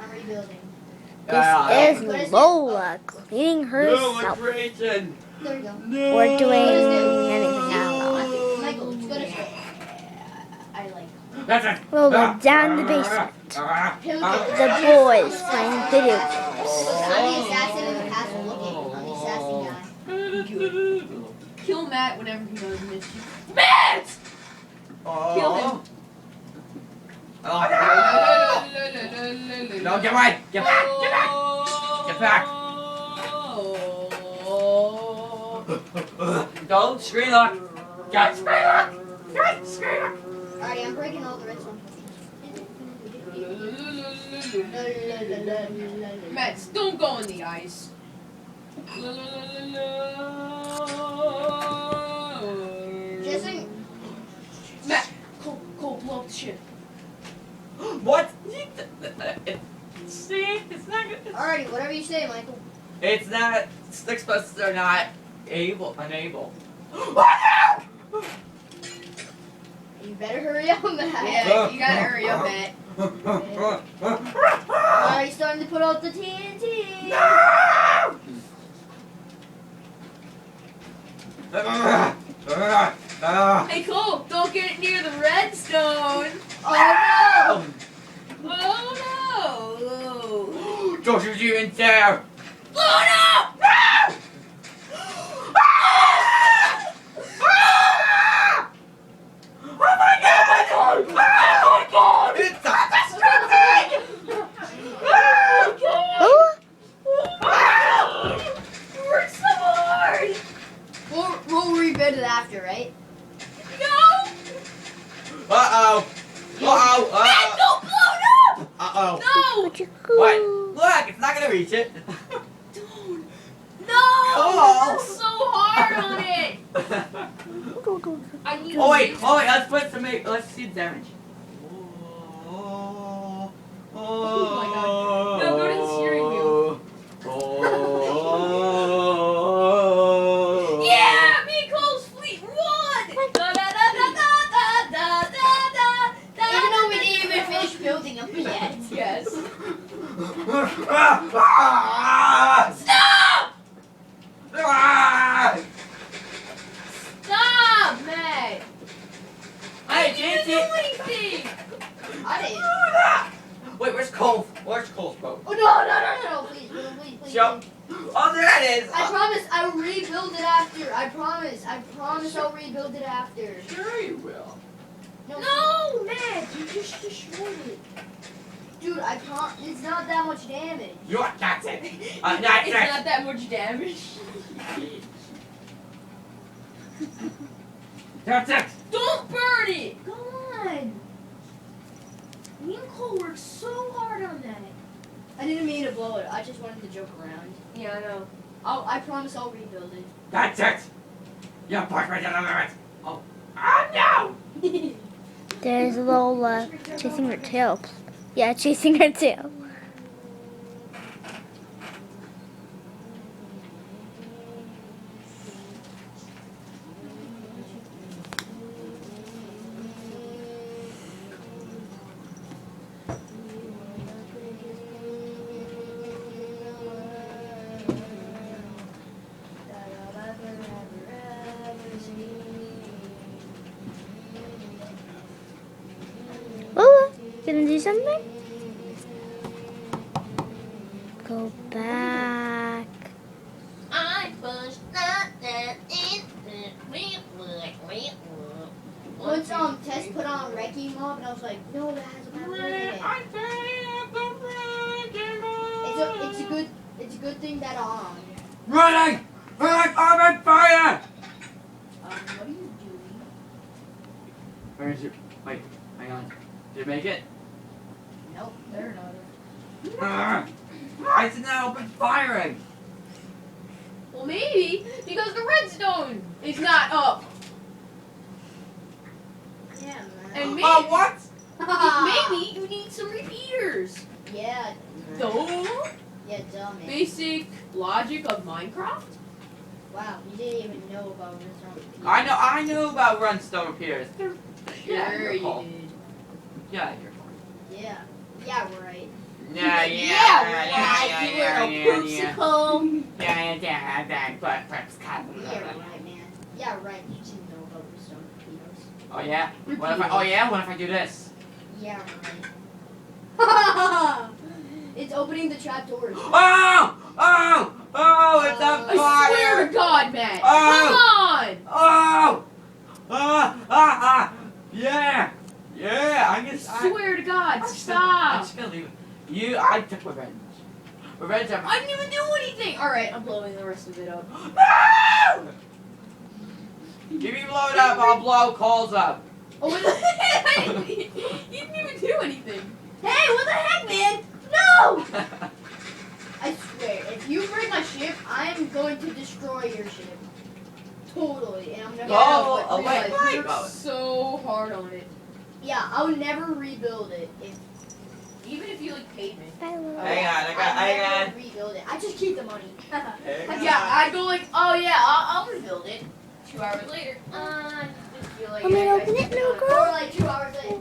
I'm rebuilding. This is Lola cleaning herself. There you go. No. Or doing anything else. Michael, it's good as I like. That's it. Lola down in the basement. The boys playing video games. I'm the assassin in the castle looking. I'm the assassin guy. Kill Matt whenever he goes mischief. Matt! Kill him. No, get away! Get back! Get back! Get back! Don't scream up! Get scream up! Get scream up! Alright, I'm breaking all the redstone. Matt, don't go in the ice. Jesse, Matt, go blow up the ship. What? See, it's not good. alrighty, whatever you say, Michael. It's not. Six buses are not unable. You better hurry up, Matt. Yeah, you gotta hurry up, Matt. Alright, starting to put out the TNT. Hey, Cole, don't get near the redstone. Oh Oh no! Don't shoot you in there! Lola! Oh my god! Oh my god! It's not distracting! You worked so hard! no! We'll rebuild it after, right? No! Uh-oh! Uh-oh! Matt, don't blow it up! Uh-oh! No! What? Look, it's not gonna reach it. Don't! No! Oh. You worked so hard on it! I need Oh wait, let's put some, let's see the damage. Oh my God. No, go to the steering wheel. Yeah! Me, Cole's fleet won! Da da da da da da da da da. Even though we didn't even finish building up yet. Yes. Stop! Stop, Matt! I You didn't do anything! I didn't. Wait, where's Cole? Where's Cole's boat? Oh, no, please. Show. Oh, there it is. I promise I will rebuild it after. I promise I'll rebuild it after. Sure you will. No, Matt! You just destroyed it. Dude, I can't. It's not that much damage. That's it. It's That's not it. that much damage. That's it. Don't burn it! Come on! Me and Cole worked so hard on that. I didn't mean to blow it. I just wanted to joke around. Yeah, I know. I promise I'll rebuild it. That's it. You pushed me to the limit. Oh. Oh no! There's Lola chasing her tail. Yeah, chasing her tail. Lola, gonna do something? Go back. I pushed that in. Once Tess put on Wrecking Mob, and I was like, no, that has a map in it. It's a good thing that Running! Running! I'm on fire! what are you doing? Where is it? Wait, hang on. Did it make it? Nope, they're not. Why is it not open firing? Well, maybe because the redstone is not up. Yeah, man. And maybe, Oh, what? maybe you need some repeaters. Yeah. So, Yeah, dumb man. basic logic of Minecraft. Wow, you didn't even know about this. I know about Runstone Repeaters. Sure, you're you cool. did. Yeah, you're cool. Yeah, right. Yeah, right, you little poopsicle. Yeah, but Yeah, right, man. Yeah, right. You didn't know about the stone torpedoes. Oh yeah? What if I do this? Yeah, right. It's opening the trap doors. Oh! Oh! Oh, it's on I fire! swear to God, Matt. Oh. Come on. Oh! Yeah! Yeah, I swear to God, stop. I'm just gonna leave it. I took revenge. Revenge of I didn't even do anything. All right, I'm blowing the rest of it up. No! Give me blow it up, I'll blow calls up. Oh, what the heck? You didn't even do anything. Hey, what the heck, man? No! I swear, if you break my ship, I am going to destroy your ship. Totally, and I'm never. Oh, but wait, realize you wait. worked so hard on it. Yeah, I would never rebuild it. Even if you like paid me. Hang on, I got. Rebuild it. I just keep the money. Yeah, I'd go like, oh yeah, I'll rebuild it. 2 hours later, just feel like. Want me to open it, little Or girl? like 2 hours later.